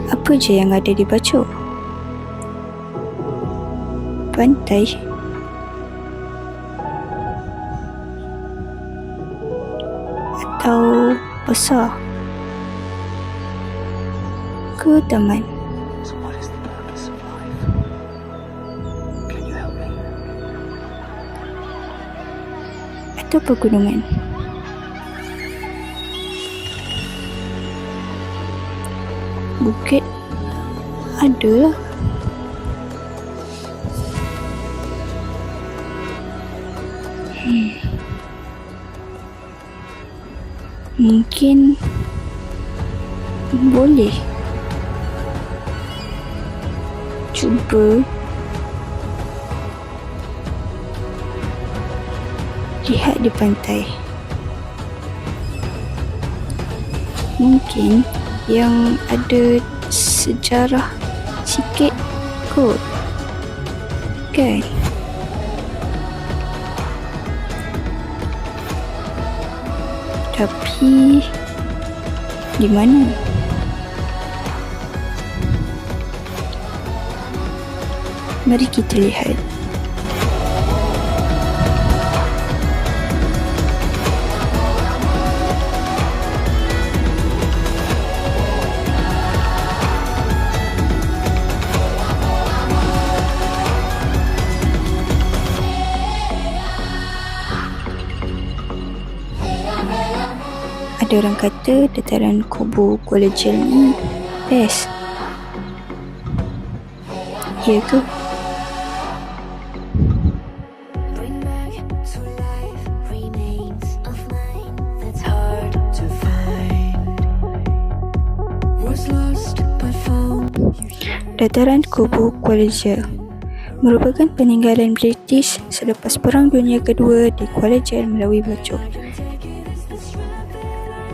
Apa je yang ada di Bacok? Pantai? Atau pasar? Ke taman? So what is the purpose of life? Can you help me? Atau pegunungan? Bukit? Adalah. Mungkin boleh cuba lihat di pantai. Mungkin yang ada sejarah sikit kot, kan? Tapi di mana? Mari kita lihat. Ada orang kata dataran Kubu Kuala Jel ni best. Ya ke? Bring back to life remains of mine that's hard to find. Was lost but found. Dataran Kubu Kuala Jel merupakan peninggalan British selepas Perang Dunia Kedua di Kuala Jel melalui Bacok.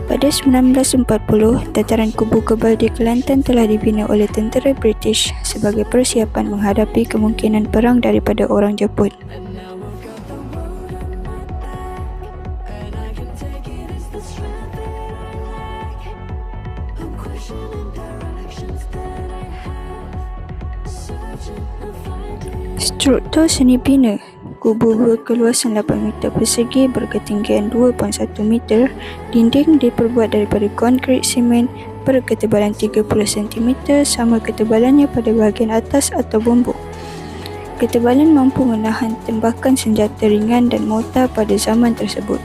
Pada 1940, dataran kubu kebal di Kelantan telah dibina oleh tentera British sebagai persiapan menghadapi kemungkinan perang daripada orang Jepun. Struktur seni bina kubu berkeluasan 8 meter persegi berketinggian 2.1 meter, dinding diperbuat daripada konkrit semen berketebalan 30 cm sama ketebalannya pada bahagian atas atau bumbung. Ketebalan mampu menahan tembakan senjata ringan dan mortar pada zaman tersebut.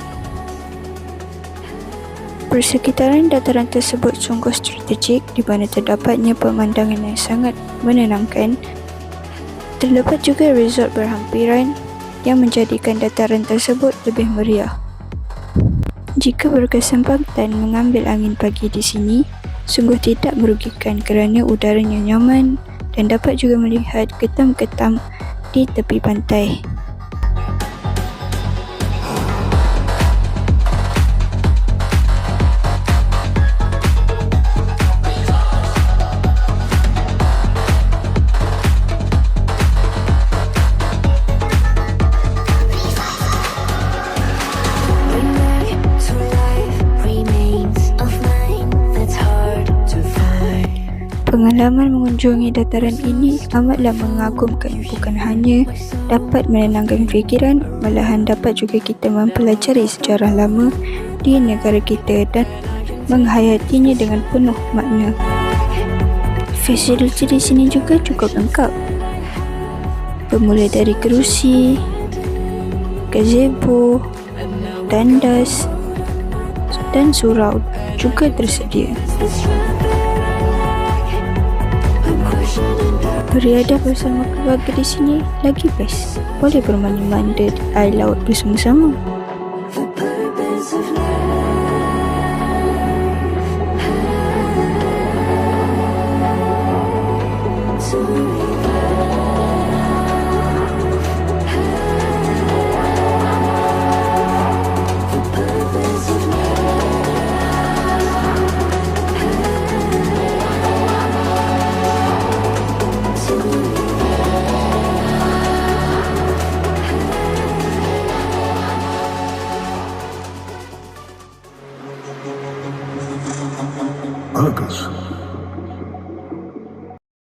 Persekitaran dataran tersebut sungguh strategik di mana terdapatnya pemandangan yang sangat menenangkan. Terdapat juga resort berhampiran yang menjadikan dataran tersebut lebih meriah. Jika berkesempatan mengambil angin pagi di sini, sungguh tidak merugikan kerana udaranya nyaman dan dapat juga melihat ketam-ketam di tepi pantai. Bring back to life remains of mine that's hard to find. Pengalaman mengunjungi dataran ini amatlah mengagumkan, bukan hanya dapat menenangkan fikiran, malahan dapat juga kita mempelajari sejarah lama di negara kita dan menghayatinya dengan penuh makna. Fasiliti di sini juga cukup lengkap. Bermula dari kerusi, gazebo, tandas dan surau juga tersedia. Beriadah bersama keluarga di sini lagi best. Boleh bermandi-mandi di air laut bersama-sama. The purpose of life. To the purpose of Argus.